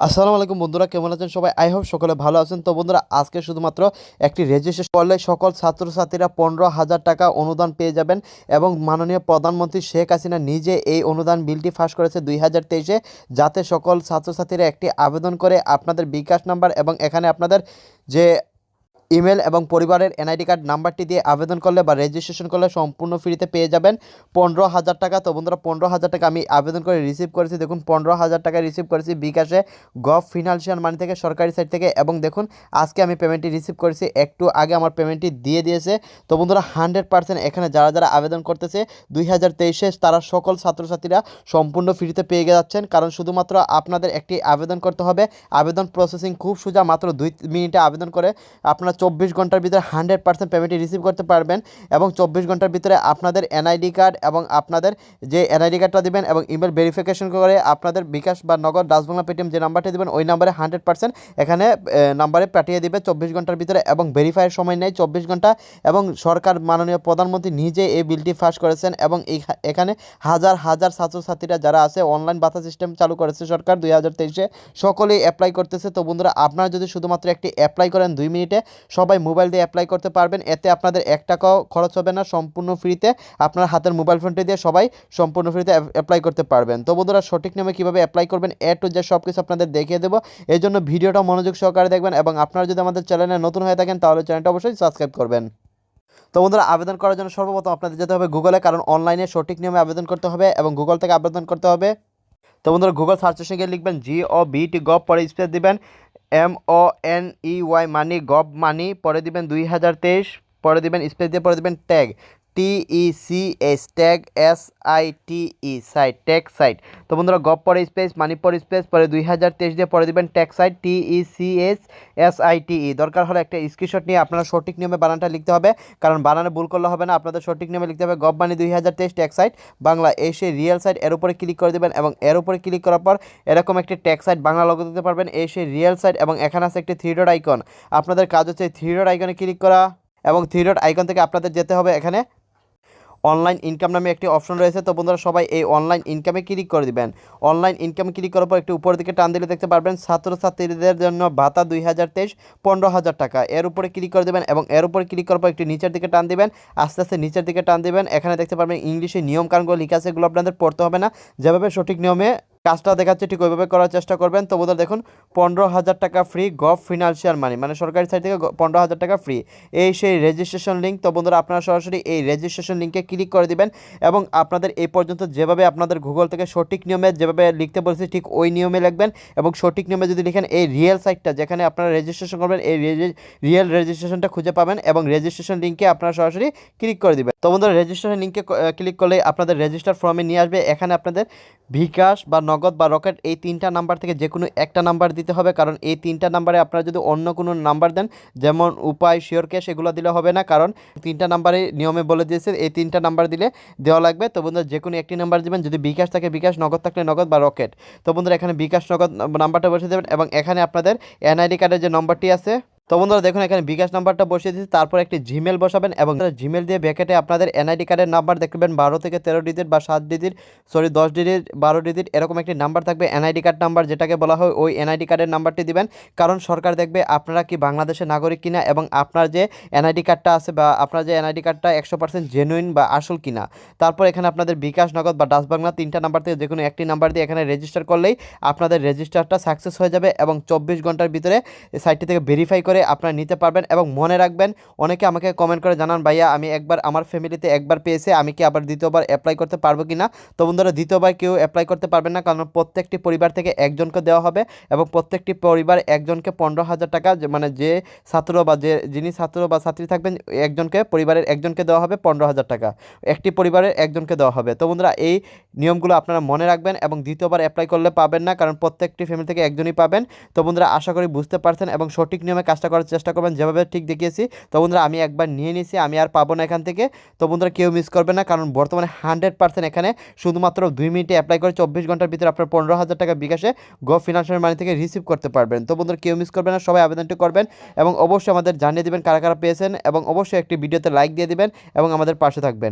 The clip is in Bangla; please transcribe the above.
আসসালামু আলাইকুম বন্ধুরা, কেমন আছেন সবাই? আই হোপ সকলে ভালো আছেন। তো বন্ধুরা, আজকে শুধুমাত্র একটি রেজিস্ট্রেশন করলে সকল ছাত্রছাত্রীরা 15,000 টাকা অনুদান পেয়ে যাবেন এবং মাননীয় প্রধানমন্ত্রী শেখ হাসিনা নিজে এই অনুদান বিলটি পাস করেছে 2023-এ, যাতে সকল ছাত্রছাত্রীরা একটি আবেদন করে আপনাদের বিকাশ নাম্বার এবং এখানে আপনাদের যে ইমেল এবং পরিবারের এনআইডি কার্ড নাম্বারটি দিয়ে আবেদন করলে বা রেজিস্ট্রেশন করলে সম্পূর্ণ ফ্রিতে পেয়ে যাবেন 15,000 টাকা। তো বন্ধুরা, 15,000 টাকা আমি আবেদন করে রিসিভ করেছি। দেখুন, 15,000 টাকা রিসিভ করেছি বিকাশে গভ ফিনান্সিয়াল মানি থেকে, সরকারি সাইট থেকে। এবং দেখুন, আজকে আমি পেমেন্টটি রিসিভ করেছি, একটু আগে আমার পেমেন্টটি দিয়ে দিয়েছে। তো বন্ধুরা, 100% এখানে যারা যারা আবেদন করতেছে 2023-এ, তারা সকল ছাত্রছাত্রীরা সম্পূর্ণ ফ্রিতে পেয়ে যাচ্ছেন। কারণ শুধুমাত্র আপনাদের একটি আবেদন করতে হবে। আবেদন প্রসেসিং খুব সোজা, মাত্র 2 মিনিটে আবেদন করে আপনারা 24 ঘন্টার ভিতরে 100% পেমেন্টটি রিসিভ করতে পারবেন। এবং 24 ঘন্টার ভিতরে আপনাদের এনআইডি কার্ড এবং আপনাদের যে এনআইডি কার্ডটা দিবেন এবং ইমেল ভেরিফিকেশন করে আপনাদের বিকাশ বা নগদ ডাচবাংলা পেটিএম যে নাম্বারটি দেবেন ওই নাম্বারে 100% এখানে নাম্বারে পাঠিয়ে দিবে 24 ঘন্টার ভিতরে। এবং ভেরিফাইয়ের সময় নেই 24 ঘন্টা। এবং সরকার মাননীয় প্রধানমন্ত্রী নিজে এই বিলটি পাস করেছেন এবং এখানে হাজার হাজার ছাত্রছাত্রীরা যারা আছে অনলাইন ভাতা সিস্টেম চালু করেছে সরকার 2023-এ, সকলেই অ্যাপ্লাই করতেছে। তো বন্ধুরা, আপনারা যদি শুধুমাত্র একটি অ্যাপ্লাই করেন 2 মিনিটে, সবাই মোবাইল দিয়ে অ্যাপ্লাই করতে পারবেন। এতে আপনাদের 1 টাকাও খরচ হবে না, সম্পূর্ণ ফ্রিতে আপনার হাতের মোবাইল ফোনটি দিয়ে সবাই সম্পূর্ণ ফ্রিতে অ্যাপ্লাই করতে পারবেন। তো বন্ধুরা, সঠিক নিয়মে কীভাবে অ্যাপ্লাই করবেন এ টু জেড সব কিছু আপনাদের দেখিয়ে দেবো। এই জন্য ভিডিওটা মনোযোগ সহকারে দেখবেন এবং আপনারা যদি আমাদের চ্যানেলে নতুন হয়ে থাকেন তাহলে চ্যানেলটা অবশ্যই সাবস্ক্রাইব করবেন। তো বন্ধুরা, আবেদন করার জন্য সর্বপ্রথম আপনাদের যেতে হবে গুগলে, কারণ অনলাইনে সঠিক নিয়মে আবেদন করতে হবে এবং গুগল থেকে আবেদন করতে হবে। তো বন্ধুরা, গুগল সার্চে গিয়ে লিখবেন GOVT পরে স্পেস দিবেন MONEY মানি, গভ মানি, পরে দিবেন 2023, পরে দিবেন স্পেস দিয়ে পরে দিবেন tag TECH tag SITE site, tag site. তো বন্ধুরা, গভ পরে স্পেস মানি পরে স্পেস পরে 2023 দিয়ে পরে দিবেন ট্যাগ সাইট TECH SITE। দরকার হলে একটা স্ক্রিনশট নিয়ে আপনারা সঠিক নিয়মে বানানটা লিখতে হবে, কারণ বানানে ভুল করলে হবে না, আপনাদের সঠিক নিয়মে লিখতে হবে গভ মানি 2023 ট্যাগ সাইট বাংলা। এই সেই রিয়েল সাইট, এর উপরে ক্লিক করে দেবেন এবং এর উপরে ক্লিক করার পর এরকম একটি ট্যাগ সাইট বাংলা লোগো দিতে পারবেন। এই সেই রিয়েল সাইট এবং এখানে আছে একটি 3 ডট আইকন। আপনাদের কাজ হচ্ছে 3 ডট আইকনে ক্লিক করা এবং 3 ডট আইকন থেকে আপনাদের যেতে হবে এখানে অনলাইন ইনকাম নামে একটি অপশন রয়েছে। তো বন্ধুরা, সবাই এই অনলাইন ইনকামে ক্লিক করে দিবেন। অনলাইন ইনকামে ক্লিক করার পর একটু উপরের দিকে টান দিলে দেখতে পারবেন ছাত্রছাত্রীদের জন্য ভাতা 2023 15,000 টাকা, এর উপরে ক্লিক করে দেবেন এবং এর উপরে ক্লিক করার পর একটু নিচের দিকে টান দিবেন, আস্তে আস্তে নিচের দিকে টান দিবেন। এখানে দেখতে পারবেন ইংলিশে নিয়মকানুনগুলো লেখা আছে, এগুলো আপনাদের পড়তে হবে না, যেভাবে সঠিক নিয়মে কাজটা দেখাচ্ছে ঠিক ওইভাবে করার চেষ্টা করবেন। তো বন্ধুরা দেখুন, 15,000 টাকা ফ্রি গভ ফিনান্সিয়াল মানি, মানে সরকারি সাইট থেকে 15,000 টাকা ফ্রি, এই সেই রেজিস্ট্রেশন লিঙ্ক। তো বন্ধুরা, আপনারা সরাসরি এই রেজিস্ট্রেশন লিঙ্কে ক্লিক করে দিবেন এবং আপনাদের এই পর্যন্ত যেভাবে আপনাদের গুগল থেকে সঠিক নিয়মে যেভাবে লিখতে বলেছি ঠিক ওই নিয়মে লিখবেন। এবং সঠিক নিয়মে যদি লিখেন এই রিয়েল সাইটটা যেখানে আপনারা রেজিস্ট্রেশন করবেন, এই রিয়েল রেজিস্ট্রেশনটা খুঁজে পাবেন এবং রেজিস্ট্রেশন লিঙ্কে আপনারা সরাসরি ক্লিক করে দিবেন। তো বন্ধুরা, রেজিস্ট্রেশন লিঙ্কে ক্লিক করলে আপনাদের রেজিস্টার ফর্মে নিয়ে আসবে। এখানে আপনাদের বিকাশ বা নগদ বা রকেট এই 3টা নাম্বার থেকে যে কোনো একটা নাম্বার দিতে হবে, কারণ এই 3টা নাম্বারে আপনারা যদি অন্য কোনো নাম্বার দেন, যেমন উপায়, শিওর ক্যাশ, এগুলো দিলে হবে না, কারণ 3টা নাম্বারে নিয়মে বলে দিয়েছে এই 3টা নাম্বার দিলে দেওয়া লাগবে। তো বন্ধুরা, যে কোনো একটি নাম্বার দেবেন, যদি বিকাশ থাকে বিকাশ, নগদ থাকলে নগদ বা রকেট। তো বন্ধুরা, এখানে বিকাশ নগদ নাম্বারটা বসিয়ে দেবেন এবং এখানে আপনাদের এনআইডি কার্ডের যে নম্বরটি আছে, তো বন্ধুরা দেখুন এখানে বিকাশ নাম্বারটা বসিয়ে দিচ্ছি, তারপর একটি জিমেল বসাবেন এবং জিমেল দিয়ে ব্যাকেটে আপনাদের এনআইডি কার্ডের নাম্বার দেখবেন 12 থেকে 13 ডিজিট বা 7 ডিজিট, 10 ডিজিট, 12 ডিজিট, এরকম একটি নাম্বার থাকবে এনআইডি কার্ড নাম্বার যেটাকে বলা হয়, ওই এনআইডি কার্ডের নাম্বারটি দিবেন। কারণ সরকার দেখবে আপনারা কি বাংলাদেশের নাগরিক কিনা এবং আপনার যে এনআইডি কার্ডটা আছে বা আপনার যে এনআইডি কার্ডটা 100% জেনুইন বা আসল কিনা। তারপর এখানে আপনাদের বিকাশ, নগদ বা ডাচ বাংলা 3টা নাম্বার থেকে যে কোনো একটি নাম্বার দিয়ে এখানে রেজিস্টার করলেই আপনাদের রেজিস্টারটা সাকসেস হয়ে যাবে এবং 24 ঘন্টার ভিতরে সাইটটি থেকে ভেরিফাই করে আপনারা নিতে পারবেন। এবং মনে রাখবেন, অনেকে আমাকে কমেন্ট করে জানান, ভাইয়া আমি একবার আমার ফ্যামিলিতে একবার পেয়েছে, আমি কি আবার দ্বিতীয়বার অ্যাপ্লাই করতে পারবো কিনা? তো বন্ধুরা, দ্বিতীয়বার কেউ অ্যাপ্লাই করতে পারবেন না, কারণ প্রত্যেকটি পরিবার থেকে একজনকে দেওয়া হবে এবং প্রত্যেকটি পরিবার একজনকে 15,000 টাকা, মানে যে ছাত্র বা যিনি ছাত্র বা ছাত্রী থাকবেন একজনকে, পরিবারের একজনকে দেওয়া হবে 15,000 টাকা, একটি পরিবারের একজনকে দেওয়া হবে। তো বন্ধুরা, এই নিয়মগুলো আপনারা মনে রাখবেন এবং দ্বিতীয়বার অ্যাপ্লাই করলে পাবেন না, কারণ প্রত্যেকটি ফ্যামিলি থেকে একজনই পাবেন। তো বন্ধুরা, আশা করি বুঝতে পারছেন এবং সঠিক নিয়মে কাজটা করার চেষ্টা করবেন যেভাবে ঠিক দেখিয়েছি। তো বন্ধুরা, আমি একবার নিয়ে নিয়েছি, আমি আর পাবো না এখান থেকে। তো বন্ধুরা, কেউ মিস করবে না, কারণ বর্তমানে 100% এখানে শুধুমাত্র 2 মিনিটে অ্যাপ্লাই করে 24 ঘন্টার ভিতরে আপনার 15,000 টাকা বিকাশে গভ ফিনান্সিয়াল মানি থেকে রিসিভ করতে পারবেন। তো বন্ধুরা, কেউ মিস করবে না, সবাই আবেদনটি করবেন এবং অবশ্যই আমাদের জানিয়ে দিবেন কারা কারা পেয়েছেন এবং অবশ্যই একটি ভিডিওতে লাইক দিয়ে দিবেন এবং আমাদের পাশে থাকবেন।